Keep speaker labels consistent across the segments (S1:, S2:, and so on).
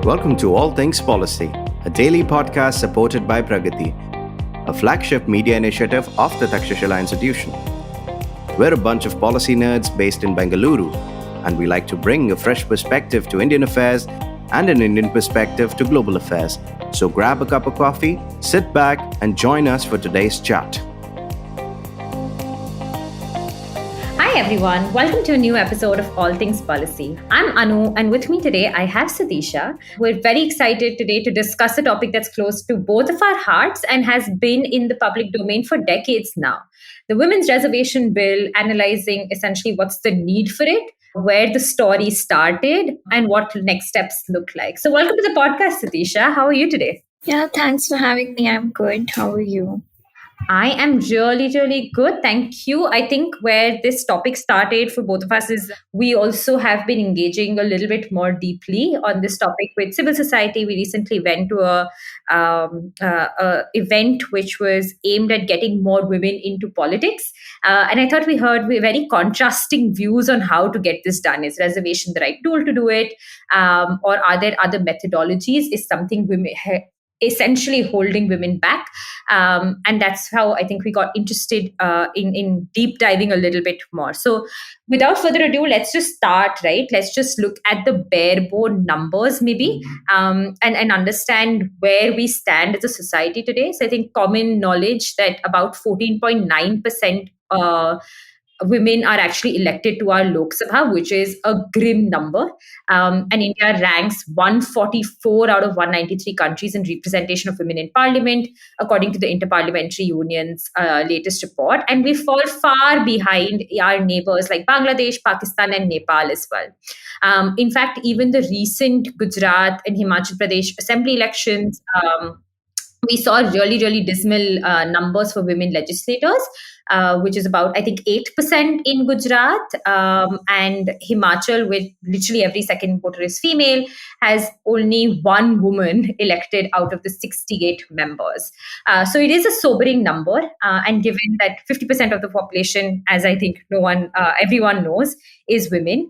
S1: Welcome to All Things Policy, a daily podcast supported by Pragati, a flagship media initiative of the Takshashila Institution. We're a bunch of policy nerds based in Bengaluru, and we like to bring a fresh perspective to Indian affairs and an Indian perspective to global affairs. So grab a cup of coffee, sit back, and join us for today's chat.
S2: Hi everyone, welcome to a new episode of All Things Policy. I'm Anu, and with me today I have Sudisha. We're very excited today to discuss a topic that's close to both of our hearts and has been in the public domain for decades now. The Women's Reservation Bill, analyzing essentially what's the need for it, where the story started, and what next steps look like. So welcome to the podcast, Sudisha. How are you today?
S3: Yeah, thanks for having me. I'm good. How are you?
S2: I am really good. Thank you. I think where this topic started for both of us is we also have been engaging a little bit more deeply on this topic with civil society. We recently went to a event which was aimed at getting more women into politics. And I thought we heard very contrasting views on how to get this done. Is reservation the right tool to do it? Or are there other methodologies? Is something women essentially holding women back? And that's how I think we got interested in deep diving a little bit more. So without further ado, let's just start, right? Let's just look at the bare bone numbers maybe, and understand where we stand as a society today. So I think common knowledge that about 14.9% women are actually elected to our Lok Sabha, which is a grim number. And India ranks 144 out of 193 countries in representation of women in parliament, according to the Interparliamentary Union's latest report. And we fall far behind our neighbors like Bangladesh, Pakistan, and Nepal as well. In fact, even the recent Gujarat and Himachal Pradesh assembly elections, we saw really dismal numbers for women legislators, which is about, I think, 8% in Gujarat, and Himachal, with literally every second voter is female, has only one woman elected out of the 68 members. So it is a sobering number, and given that 50% of the population, as I think everyone knows, is women.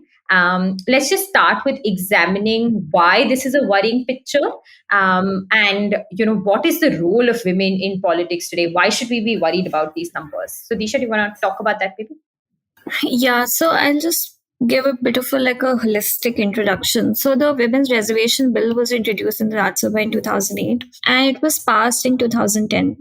S2: Let's just start with examining why this is a worrying picture, and what is the role of women in politics today? Why should we be worried about these numbers? So, Disha, do you want to talk about that, maybe?
S3: Yeah, so I'll just give a bit of a holistic introduction. So the Women's Reservation Bill was introduced in the Rajya Sabha in 2008, and it was passed in 2010.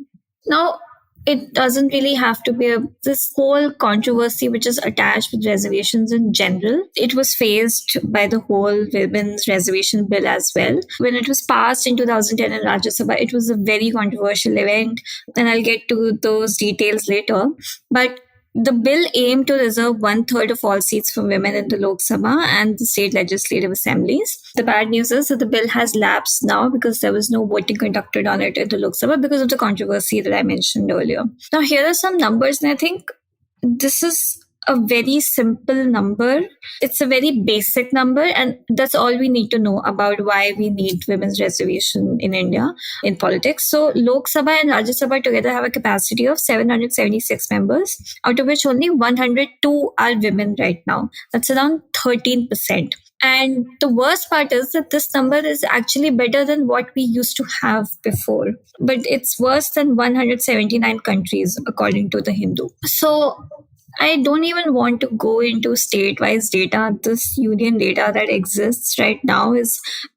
S3: Now, it doesn't really have to be this whole controversy which is attached with reservations in general. It was faced by the whole Women's Reservation Bill as well. When it was passed in 2010 in Rajya Sabha, it was a very controversial event, and I'll get to those details later. But the bill aimed to reserve 1/3 of all seats for women in the Lok Sabha and the state legislative assemblies. The bad news is that the bill has lapsed now because there was no voting conducted on it in the Lok Sabha because of the controversy that I mentioned earlier. Now, here are some numbers, and I think this is a very simple number. It's a very basic number, and that's all we need to know about why we need women's reservation in India in politics. So Lok Sabha and Rajya Sabha together have a capacity of 776 members, out of which only 102 are women right now. That's around 13%. And the worst part is that this number is actually better than what we used to have before. But it's worse than 179 countries, according to the Hindu. So I don't even want to go into state-wise data. This union data that exists right now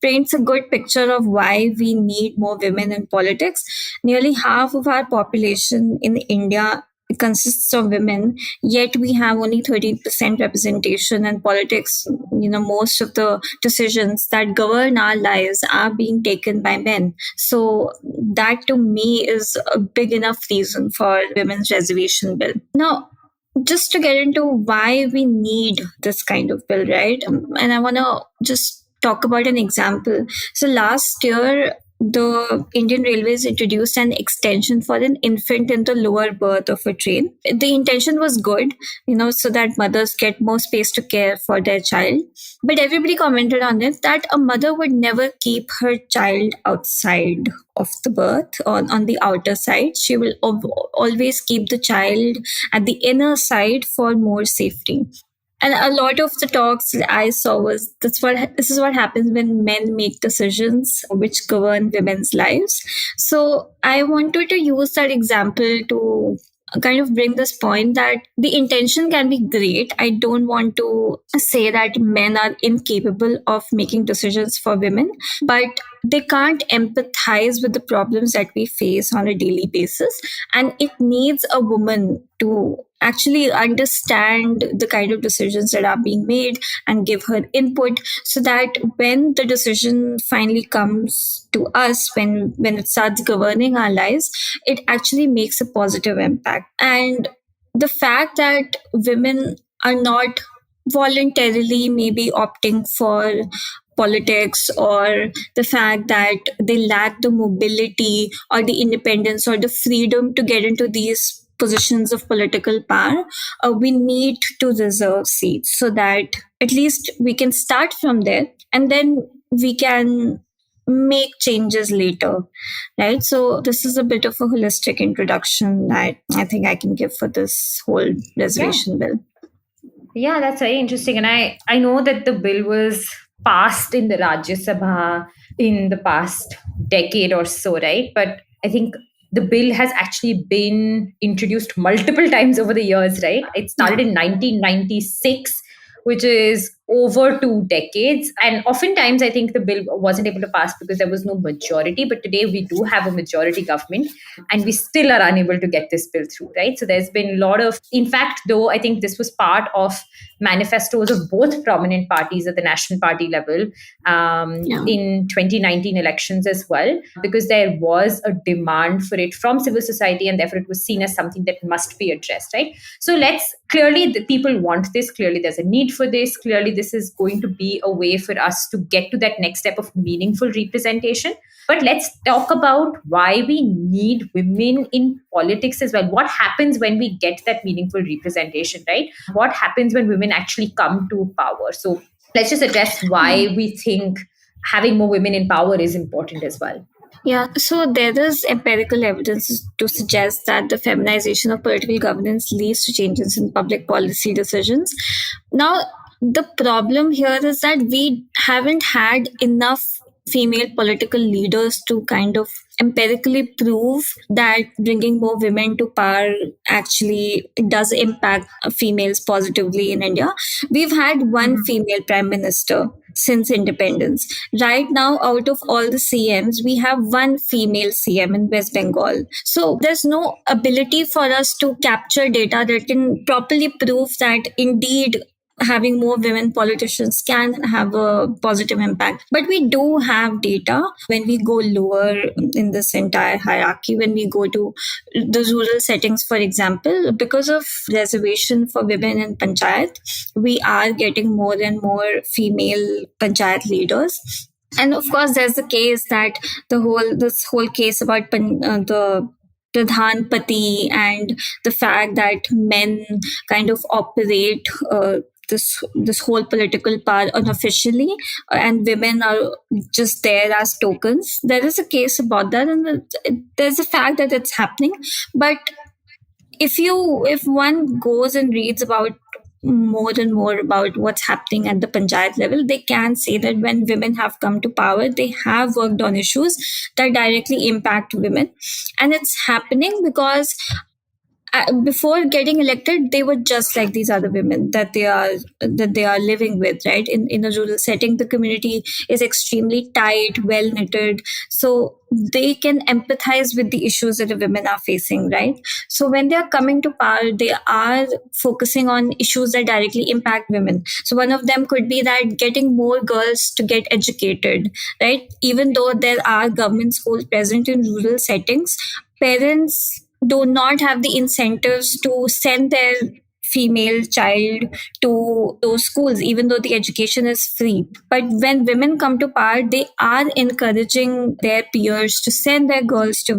S3: paints a good picture of why we need more women in politics. Nearly half of our population in India consists of women, yet we have only 13% representation in politics. Most of the decisions that govern our lives are being taken by men. So that to me is a big enough reason for women's reservation bill. Now, just to get into why we need this kind of bill, right? And I want to just talk about an example. So last year, the Indian Railways introduced an extension for an infant in the lower berth of a train. The intention was good, so that mothers get more space to care for their child. But everybody commented on it that a mother would never keep her child outside of the berth on the outer side. She will always keep the child at the inner side for more safety. And a lot of the talks that I saw was this is what happens when men make decisions which govern women's lives. So I wanted to use that example to kind of bring this point that the intention can be great. I don't want to say that men are incapable of making decisions for women, but they can't empathize with the problems that we face on a daily basis. And it needs a woman to actually understand the kind of decisions that are being made and give her input, so that when the decision finally comes to us, when it starts governing our lives, it actually makes a positive impact. And the fact that women are not voluntarily maybe opting for politics, or the fact that they lack the mobility or the independence or the freedom to get into these positions of political power, we need to reserve seats so that at least we can start from there, and then we can make changes later, right? So this is a bit of a holistic introduction that I think I can give for this whole reservation bill.
S2: Yeah, that's very interesting. And I know that the bill was passed in the Rajya Sabha in the past decade or so, right? But I think the bill has actually been introduced multiple times over the years, right? It started in 1996, which is over 2 decades. And oftentimes, I think the bill wasn't able to pass because there was no majority. But today, we do have a majority government, and we still are unable to get this bill through, right? So there's been a lot of, in fact, though, I think this was part of manifestos of both prominent parties at the national party level in 2019 elections as well, because there was a demand for it from civil society, and therefore it was seen as something that must be addressed, right? So clearly the people want this, clearly there's a need for this, clearly this is going to be a way for us to get to that next step of meaningful representation. But let's talk about why we need women in politics as well. What happens when we get that meaningful representation, right? What happens when women actually come to power? So let's just address why we think having more women in power is important as well.
S3: Yeah, so there is empirical evidence to suggest that the feminization of political governance leads to changes in public policy decisions. Now, the problem here is that we haven't had enough female political leaders to kind of empirically prove that bringing more women to power actually does impact females positively in India. We've had one female prime minister since independence. Right now, out of all the CMs, we have one female CM in West Bengal. So there's no ability for us to capture data that can properly prove that indeed having more women politicians can have a positive impact. But we do have data when we go lower in this entire hierarchy, when we go to the rural settings, for example, because of reservation for women in panchayat, we are getting more and more female panchayat leaders. And of course, there's the case that this whole case about the Pradhan Pati and the fact that men kind of operate this whole political power unofficially, and women are just there as tokens. There is a case about that, and there's a fact that it's happening. But if one goes and reads about more and more about what's happening at the panchayat level, they can say that when women have come to power, they have worked on issues that directly impact women. And it's happening because before getting elected, they were just like these other women that they are living with, right? In a rural setting, the community is extremely tight, well knitted, so they can empathize with the issues that the women are facing, right? So when they are coming to power, they are focusing on issues that directly impact women. So one of them could be that getting more girls to get educated, right? Even though there are government schools present in rural settings, parents do not have the incentives to send their female child to those schools, even though the education is free. But when women come to power, they are encouraging their peers to send their girls to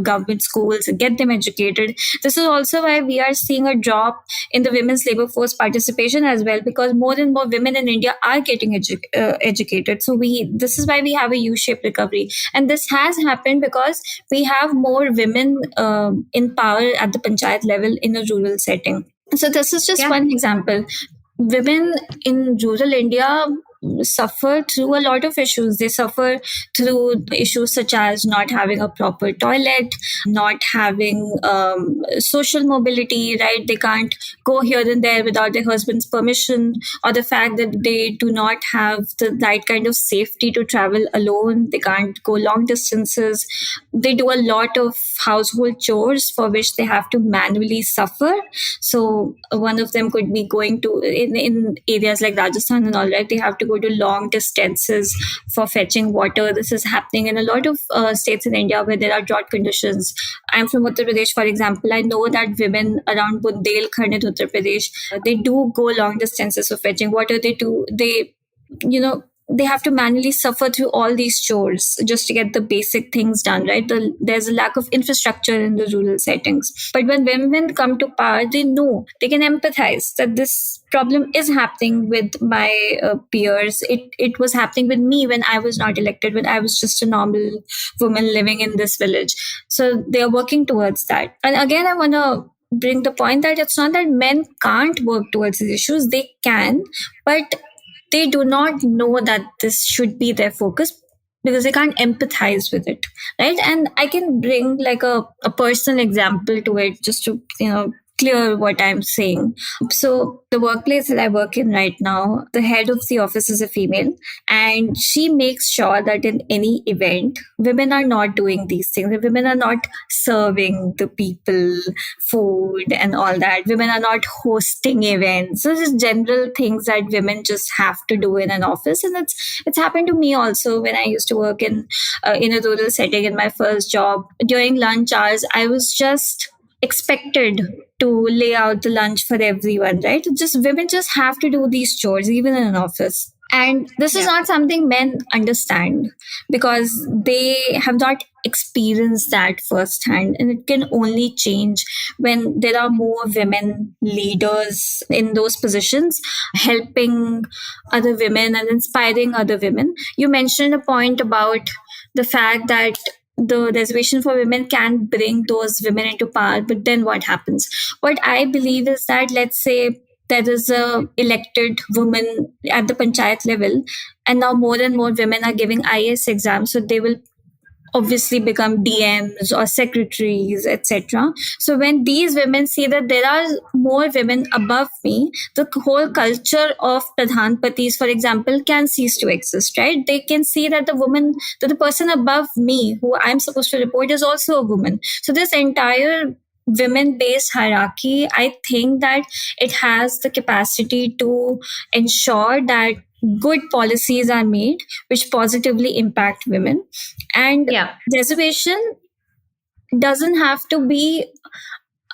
S3: government schools and get them educated. This is also why we are seeing a drop in the women's labor force participation as well, because more and more women in India are getting educated. So this is why we have a U-shaped recovery, and this has happened because we have more women in power at the panchayat level in a rural setting. So this is just
S2: Yeah.
S3: one example. Women in rural India suffer through a lot of issues. They suffer through issues such as not having a proper toilet, not having social mobility, right? They can't go here and there without their husband's permission, or the fact that they do not have the right kind of safety to travel alone. They can't go long distances. They do a lot of household chores for which they have to manually suffer. So one of them could be going to in areas like Rajasthan and all that. They have to go to long distances for fetching water. This is happening in a lot of states in India where there are drought conditions. I'm from Uttar Pradesh, for example. I know that women around Bundelkhand in Uttar Pradesh, they do go long distances for fetching water. They you know they have to manually suffer through all these chores just to get the basic things done, right? There's a lack of infrastructure in the rural settings. But when women come to power, they know, they can empathize that this problem is happening with my peers. It was happening with me when I was not elected, when I was just a normal woman living in this village. So they are working towards that. And again, I want to bring the point that it's not that men can't work towards these issues. They can, but they do not know that this should be their focus because they can't empathize with it, right? And I can bring like a personal example to it just to clear what I'm saying. So the workplace that I work in right now, the head of the office is a female, and she makes sure that in any event, women are not doing these things. The women are not serving the people food and all that. Women are not hosting events. So just general things that women just have to do in an office. And it's happened to me also when I used to work in a rural setting in my first job. During lunch hours, I was just expected to lay out the lunch for everyone, right? Just women just have to do these chores even in an office. And this is not something men understand because they have not experienced that firsthand. And it can only change when there are more women leaders in those positions, helping other women and inspiring other women. You mentioned a point about the fact that the reservation for women can bring those women into power, but then what happens? What I believe is that, let's say there is a elected woman at the panchayat level, and now more and more women are giving IAS exams, so they will obviously become DMs or secretaries, etc. So when these women see that there are more women above me, the whole culture of pradhanpatis, for example, can cease to exist, right? They can see that the person above me, who I'm supposed to report, is also a woman. So this entire women-based hierarchy, I think that it has the capacity to ensure that good policies are made which positively impact women. And reservation doesn't have to be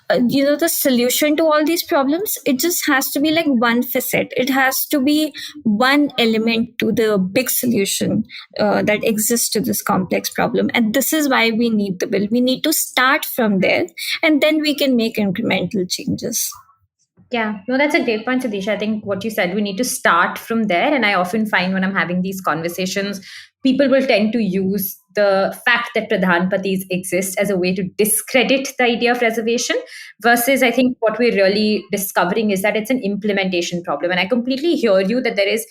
S3: the solution to all these problems. It just has to be like one facet. It has to be one element to the big solution that exists to this complex problem. And this is why we need the bill. We need to start from there, and then we can make incremental changes.
S2: Yeah, no, that's a great point, Sudisha. I think what you said, we need to start from there. And I often find when I'm having these conversations, people will tend to use the fact that Pradhanpatis exist as a way to discredit the idea of reservation, versus I think what we're really discovering is that it's an implementation problem. And I completely hear you that there is,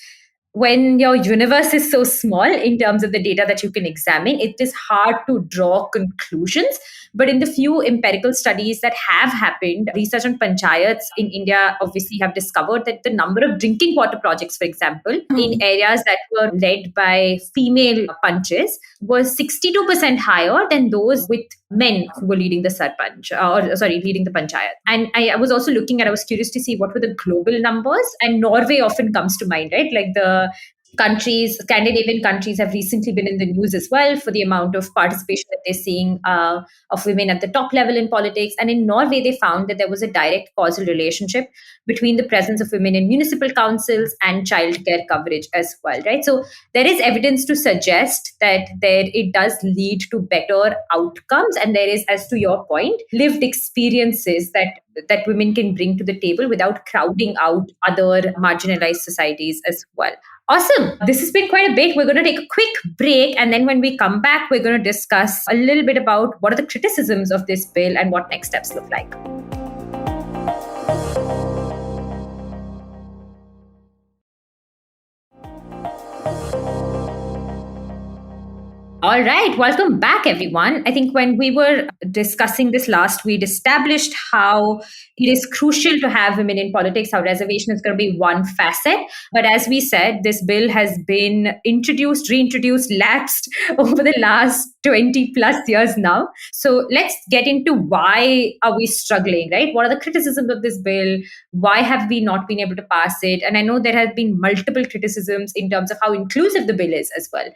S2: when your universe is so small in terms of the data that you can examine, it is hard to draw conclusions. But in the few empirical studies that have happened, research on panchayats in India obviously have discovered that the number of drinking water projects, for example, in areas that were led by female panches was 62% higher than those with men who were leading the leading the panchayat. And I was also I was curious to see what were the global numbers. And Norway often comes to mind, right? Like the Scandinavian countries have recently been in the news as well for the amount of participation that they're seeing of women at the top level in politics. And in Norway, they found that there was a direct causal relationship between the presence of women in municipal councils and childcare coverage as well, right? So there is evidence to suggest that it does lead to better outcomes. And there is, as to your point, lived experiences that women can bring to the table without crowding out other marginalized societies as well. Awesome. This has been quite a bit. We're going to take a quick break. And then when we come back, we're going to discuss a little bit about what are the criticisms of this bill and what next steps look like. All right, welcome back, everyone. I think when we were discussing this last, we'd established how it is crucial to have women in politics, how reservation is going to be one facet. But as we said, this bill has been introduced, reintroduced, lapsed over the last 20 plus years now. So let's get into why are we struggling, right? What are the criticisms of this bill? Why have we not been able to pass it? And I know there have been multiple criticisms in terms of how inclusive the bill is as well,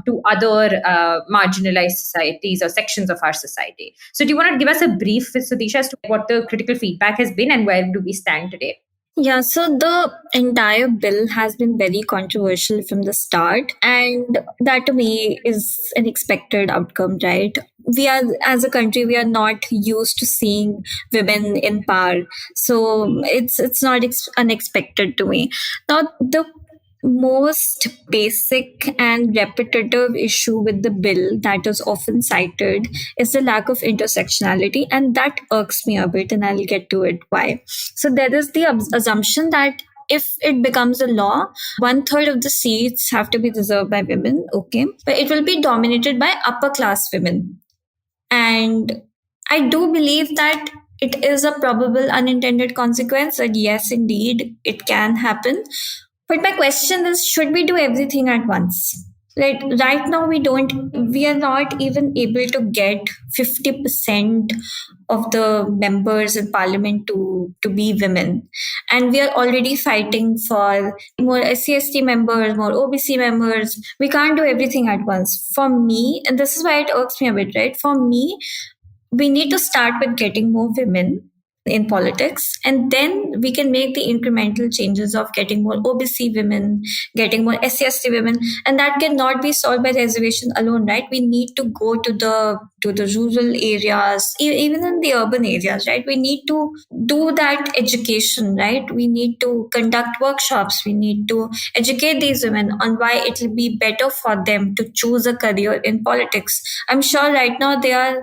S2: to other marginalized societies or sections of our society. So, do you want to give us a brief, Sudisha, as to what the critical feedback has been and where do we stand today?
S3: Yeah, so the entire bill has been very controversial from the start, and that to me is an expected outcome, right? We are, as a country, we are not used to seeing women in power, so it's not unexpected to me. Now, the most basic and repetitive issue with the bill that is often cited is the lack of intersectionality, and that irks me a bit, and I'll get to it why. So there is the assumption that if it becomes a law, 1/3 of the seats have to be reserved by women, okay, but it will be dominated by upper class women. And I do believe that it is a probable unintended consequence, that yes, indeed, it can happen. But my question is, should we do everything at once? Like right now, we are not even able to get 50% of the members in parliament to be women. And we are already fighting for more SC/ST members, more OBC members. We can't do everything at once. For me, and this is why it irks me a bit, right? For me, we need to start with getting more women in politics, and then we can make the incremental changes of getting more OBC women, getting more SC/ST women, and that cannot be solved by reservation alone, right? We need to go to the rural areas, even in the urban areas, right? We need to do that education, right? We need to conduct workshops. We need to educate these women on why it will be better for them to choose a career in politics. I'm sure right now they're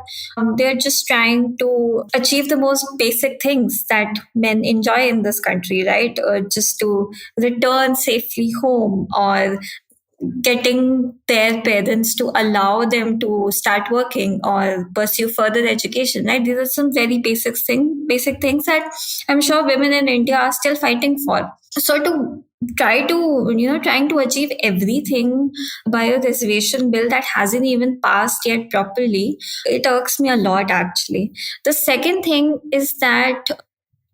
S3: just trying to achieve the most basic things that men enjoy in this country, right? Just to return safely home, or getting their parents to allow them to start working or pursue further education, right? These are some very basic things that I'm sure women in India are still fighting for. So to trying to achieve everything by a reservation bill that hasn't even passed yet properly, it irks me a lot, actually. The second thing is that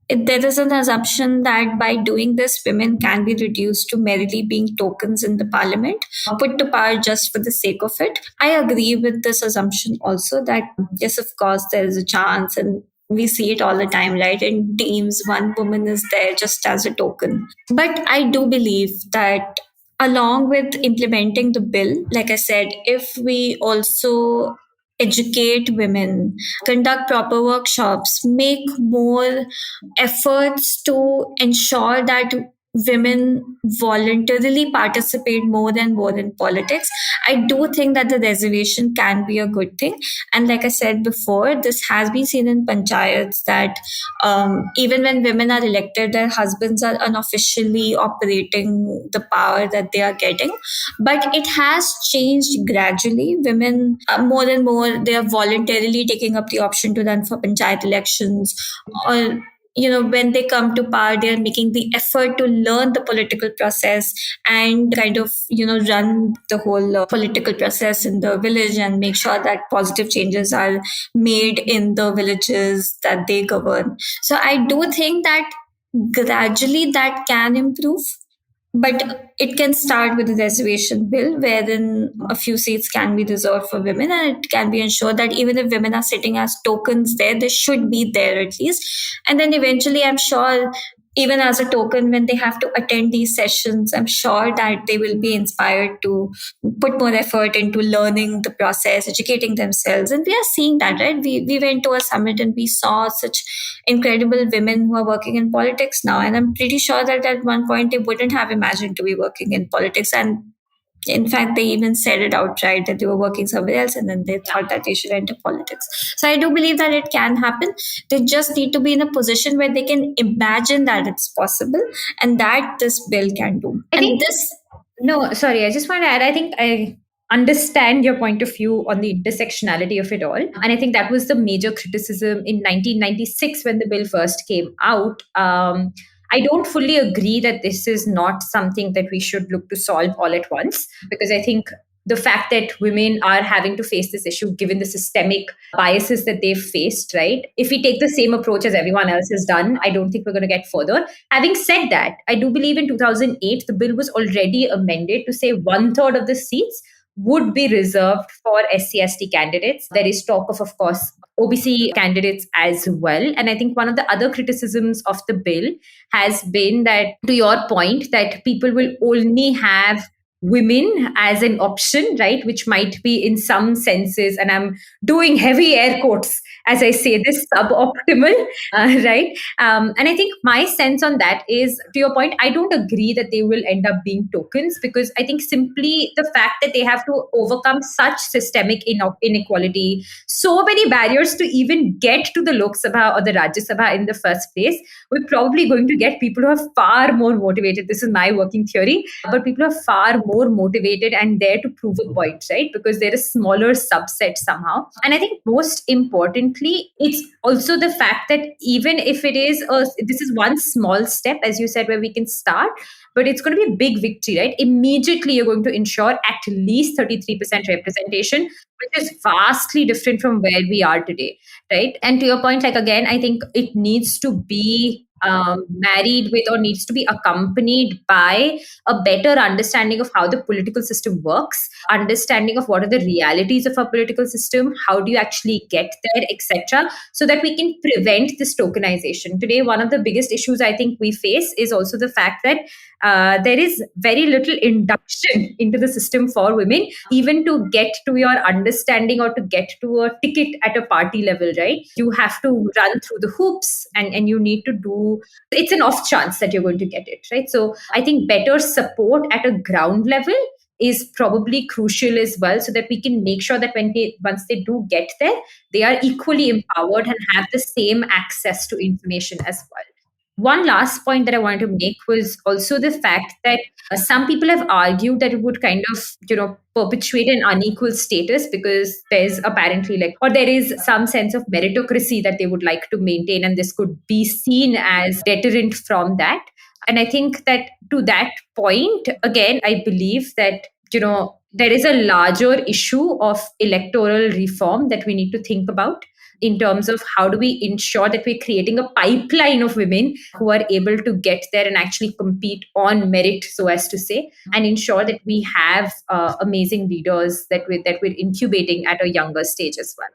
S3: there is an assumption that by doing this, women can be reduced to merely being tokens in the parliament, put to power just for the sake of it. I agree with this assumption also, that yes, of course, there is a chance, and we see it all the time, right? In teams, one woman is there just as a token. But I do believe that along with implementing the bill, like I said, if we also educate women, conduct proper workshops, make more efforts to ensure that women voluntarily participate more and more in politics, I do think that the reservation can be a good thing. And like I said before, this has been seen in panchayats that even when women are elected, their husbands are unofficially operating the power that they are getting. But it has changed gradually. Women, more and more, they are voluntarily taking up the option to run for panchayat elections, or when they come to power, they're making the effort to learn the political process and kind of run the whole political process in the village and make sure that positive changes are made in the villages that they govern. So I do think that gradually that can improve, but it can start with a reservation bill wherein a few seats can be reserved for women, and it can be ensured that even if women are sitting as tokens there, they should be there at least. And then eventually, I'm sure, even as a token, when they have to attend these sessions, I'm sure that they will be inspired to put more effort into learning the process, educating themselves. And we are seeing that, right? We went to a summit and we saw such incredible women who are working in politics now. And I'm pretty sure that at one point they wouldn't have imagined to be working in politics. And in fact, they even said it outright that they were working somewhere else, and then they thought that they should enter politics. So I do believe that it can happen. They just need to be in a position where they can imagine that it's possible, and that this bill can do.
S2: I think
S3: And this
S2: No, sorry, I just want to add. I think understand your point of view on the intersectionality of it all. And I think that was the major criticism in 1996 when the bill first came out. I don't fully agree that this is not something that we should look to solve all at once, because I think the fact that women are having to face this issue, given the systemic biases that they've faced, right? If we take the same approach as everyone else has done, I don't think we're going to get further. Having said that, I do believe in 2008, the bill was already amended to say one third of the seats would be reserved for SC/ST candidates. There is talk of course, OBC candidates as well. And I think one of the other criticisms of the bill has been that, to your point, that people will only have women as an option, right? Which might be in some senses, and I'm doing heavy air quotes as I say this, suboptimal, right? And I think my sense on that is, to your point, I don't agree that they will end up being tokens, because I think simply the fact that they have to overcome such systemic inequality, so many barriers to even get to the Lok Sabha or the Rajya Sabha in the first place, we're probably going to get people who are far more motivated. This is my working theory, but people are far more motivated and there to prove a point, right? Because they're a smaller subset somehow. And I think most importantly, it's also the fact that even if this is one small step, as you said, where we can start, but it's going to be a big victory, right? Immediately, you're going to ensure at least 33% representation, which is vastly different from where we are today, right? And to your point, like again, I think it needs to be married with, or needs to be accompanied by, a better understanding of how the political system works, understanding of what are the realities of our political system, how do you actually get there, etc., so that we can prevent this tokenization. Today, one of the biggest issues I think we face is also the fact that there is very little induction into the system for women, even to get to your understanding or to get to a ticket at a party level, right? You have to run through the hoops, and you need to do, it's an off chance that you're going to get it, right? So I think better support at a ground level is probably crucial as well, so that we can make sure that once they do get there, they are equally empowered and have the same access to information as well. One last point that I wanted to make was also the fact that some people have argued that it would kind of, perpetuate an unequal status, because there's apparently or there is some sense of meritocracy that they would like to maintain, and this could be seen as deterrent from that. And I think that, to that point, again, I believe that, there is a larger issue of electoral reform that we need to think about, in terms of how do we ensure that we're creating a pipeline of women who are able to get there and actually compete on merit, so as to say, and ensure that we have amazing leaders that we're incubating at a younger stage as well.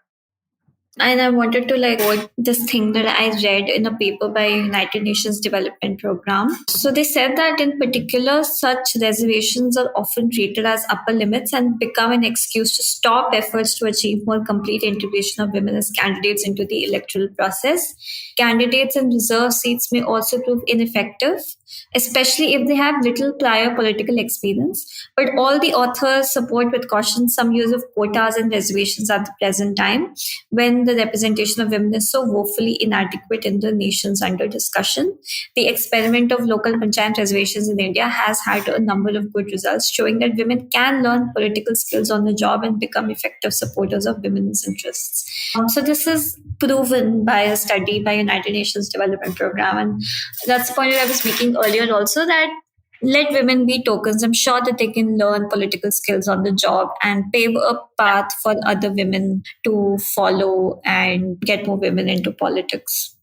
S3: And I wanted to quote this thing that I read in a paper by United Nations Development Program. So they said that in particular, such reservations are often treated as upper limits and become an excuse to stop efforts to achieve more complete integration of women as candidates into the electoral process. Candidates in reserve seats may also prove ineffective, especially if they have little prior political experience. But all the authors support with caution some use of quotas and reservations at the present time, when the representation of women is so woefully inadequate in the nations under discussion. The experiment of local panchayat reservations in India has had a number of good results, showing that women can learn political skills on the job and become effective supporters of women's interests. So this is proven by a study by United Nations Development Program. And that's the point that I was making earlier also, that let women be tokens. I'm sure that they can learn political skills on the job and pave a path for other women to follow and get more women into politics.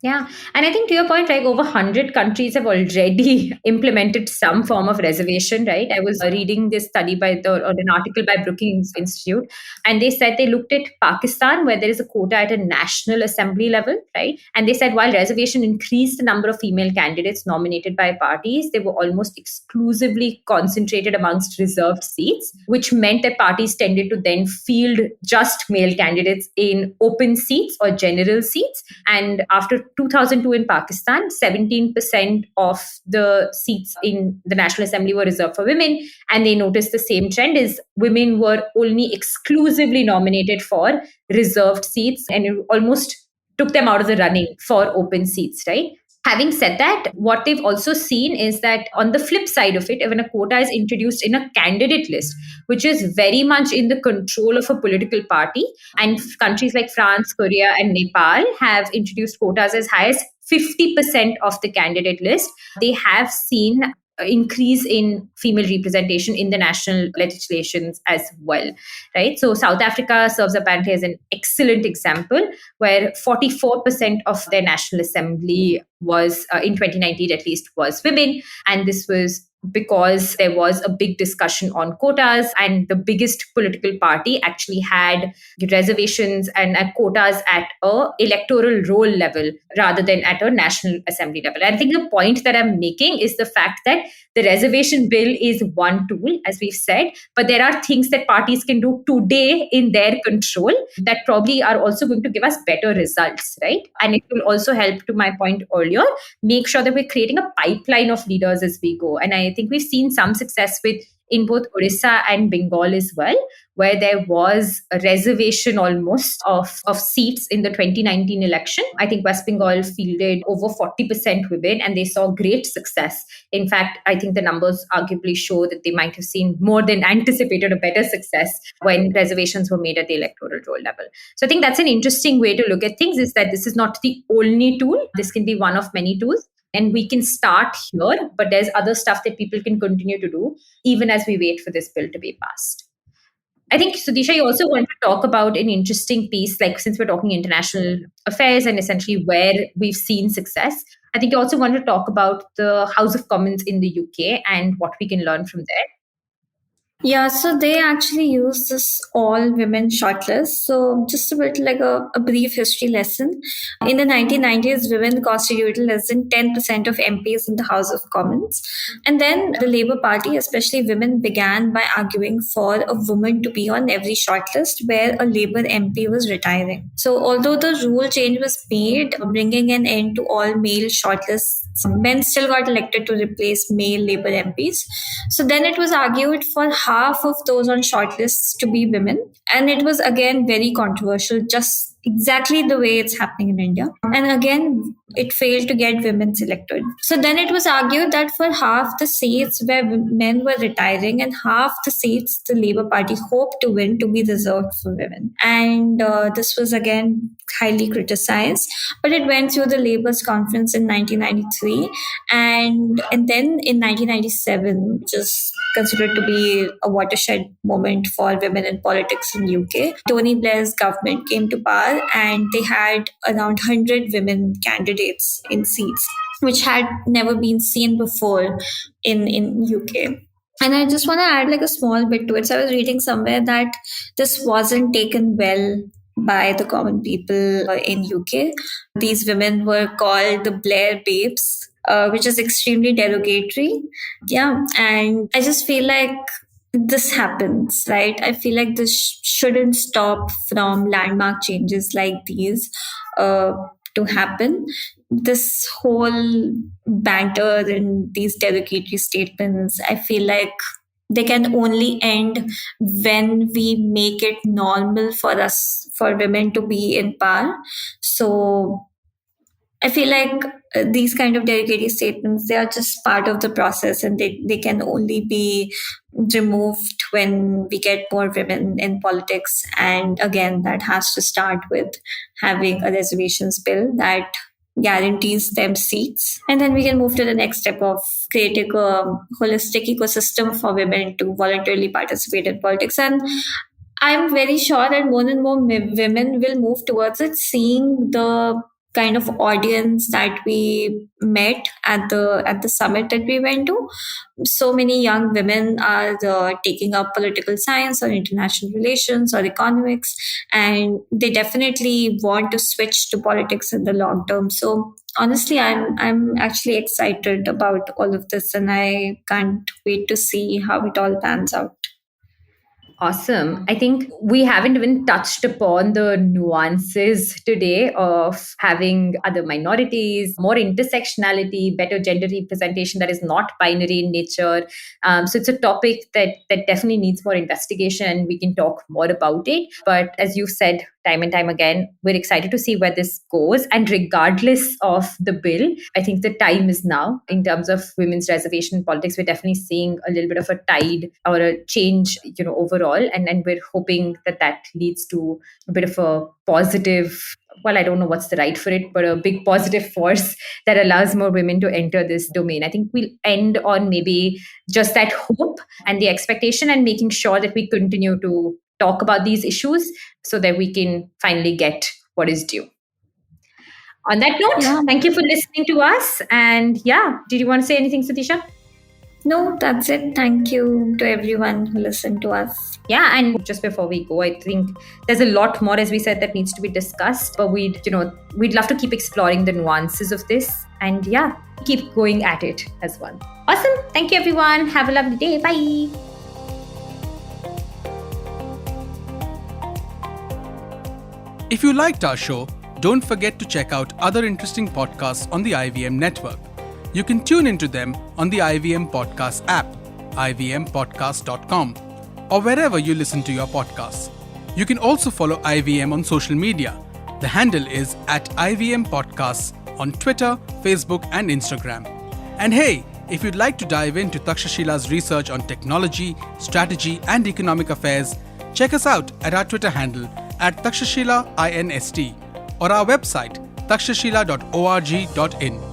S2: Yeah. And I think, to your point, over 100 countries have already implemented some form of reservation, right? I was reading this study or an article by Brookings Institute, and they said they looked at Pakistan, where there is a quota at a national assembly level, right? And they said while reservation increased the number of female candidates nominated by parties, they were almost exclusively concentrated amongst reserved seats, which meant that parties tended to then field just male candidates in open seats or general seats. And after 2002 in Pakistan, 17% of the seats in the National Assembly were reserved for women. And they noticed the same trend is women were only exclusively nominated for reserved seats, and it almost took them out of the running for open seats, right? Having said that, what they've also seen is that on the flip side of it, when a quota is introduced in a candidate list, which is very much in the control of a political party, and countries like France, Korea, and Nepal have introduced quotas as high as 50% of the candidate list, they have seen increase in female representation in the national legislations as well, right? So South Africa serves apparently as an excellent example, where 44% of their national assembly was in 2019 at least was women, and this was because there was a big discussion on quotas, and the biggest political party actually had reservations and quotas at a electoral roll level rather than at a national assembly level. And I think the point that I'm making is the fact that the reservation bill is one tool, as we've said, but there are things that parties can do today in their control that probably are also going to give us better results, right? And it will also help, to my point earlier, make sure that we're creating a pipeline of leaders as we go. And I think we've seen some success with in both Odisha and Bengal as well, where there was a reservation almost of seats in the 2019 election. I think West Bengal fielded over 40% women, and they saw great success. In fact, I think the numbers arguably show that they might have seen more than anticipated a better success when reservations were made at the electoral roll level. So I think that's an interesting way to look at things, is that this is not the only tool. This can be one of many tools. And we can start here, but there's other stuff that people can continue to do even as we wait for this bill to be passed. I think, Sudisha, you also want to talk about an interesting piece, like since we're talking international affairs and essentially where we've seen success. I think you also want to talk about the House of Commons in the UK and what we can learn from there.
S3: Yeah, so they actually use this all women shortlist. So, just a bit like a brief history lesson. In the 1990s, women constituted less than 10% of MPs in the House of Commons. And then the Labour Party, especially women, began by arguing for a woman to be on every shortlist where a Labour MP was retiring. So, although the rule change was made, bringing an end to all male shortlists, men still got elected to replace male Labour MPs. So, then it was argued for half of those on shortlists to be women. And it was again very controversial, just exactly the way it's happening in India. And again, it failed to get women selected. So then it was argued that for half the seats where men were retiring and half the seats the Labour Party hoped to win to be reserved for women. And this was again highly criticized. But it went through the Labour's conference in 1993. And then in 1997, which is considered to be a watershed moment for women in politics in UK, Tony Blair's government came to power and they had around 100 women candidates in seats, which had never been seen before in UK. And I just want to add like a small bit to it. So I was reading somewhere that this wasn't taken well by the common people in UK. These women were called the Blair Babes, which is extremely derogatory. Yeah, and I just feel like this happens, right? I feel like this shouldn't stop from landmark changes like these to happen. This whole banter and these derogatory statements, I feel like they can only end when we make it normal for us, for women to be in power. So I feel like these kind of derogatory statements, they are just part of the process, and they can only be removed when we get more women in politics. And again, that has to start with having a reservations bill that guarantees them seats. And then we can move to the next step of creating a holistic ecosystem for women to voluntarily participate in politics. And I'm very sure that more and more women will move towards it, seeing the kind of audience that we met at the summit that we went to. So many young women are taking up political science or international relations or economics, and they definitely want to switch to politics in the long term. So honestly, I'm actually excited about all of this, and I can't wait to see how it all pans out.
S2: Awesome. I think we haven't even touched upon the nuances today of having other minorities, more intersectionality, better gender representation that is not binary in nature. So it's a topic that definitely needs more investigation, and we can talk more about it. But as you said, time and time again. We're excited to see where this goes. And regardless of the bill, I think the time is now in terms of women's reservation politics. We're definitely seeing a little bit of a tide or a change, overall. And we're hoping that leads to a bit of a positive, well, I don't know what's the right for it, but a big positive force that allows more women to enter this domain. I think we'll end on maybe just that hope and the expectation, and making sure that we continue to talk about these issues so that we can finally get what is due. On that note, thank you for listening to us. And did you want to say anything, Sudisha?
S3: No, that's it. Thank you to everyone who listened to us.
S2: Yeah, and just before we go, I think there's a lot more, as we said, that needs to be discussed. But we'd love to keep exploring the nuances of this, and keep going at it as one. Awesome. Thank you, everyone. Have a lovely day. Bye.
S4: If you liked our show, don't forget to check out other interesting podcasts on the IVM network. You can tune into them on the IVM Podcast app, ivmpodcast.com, or wherever you listen to your podcasts. You can also follow IVM on social media. The handle is @IVM Podcasts on Twitter, Facebook, and Instagram. And hey, if you'd like to dive into Takshashila's research on technology, strategy, and economic affairs, check us out at our Twitter handle @TakshashilaINST or our website takshashila.org.in.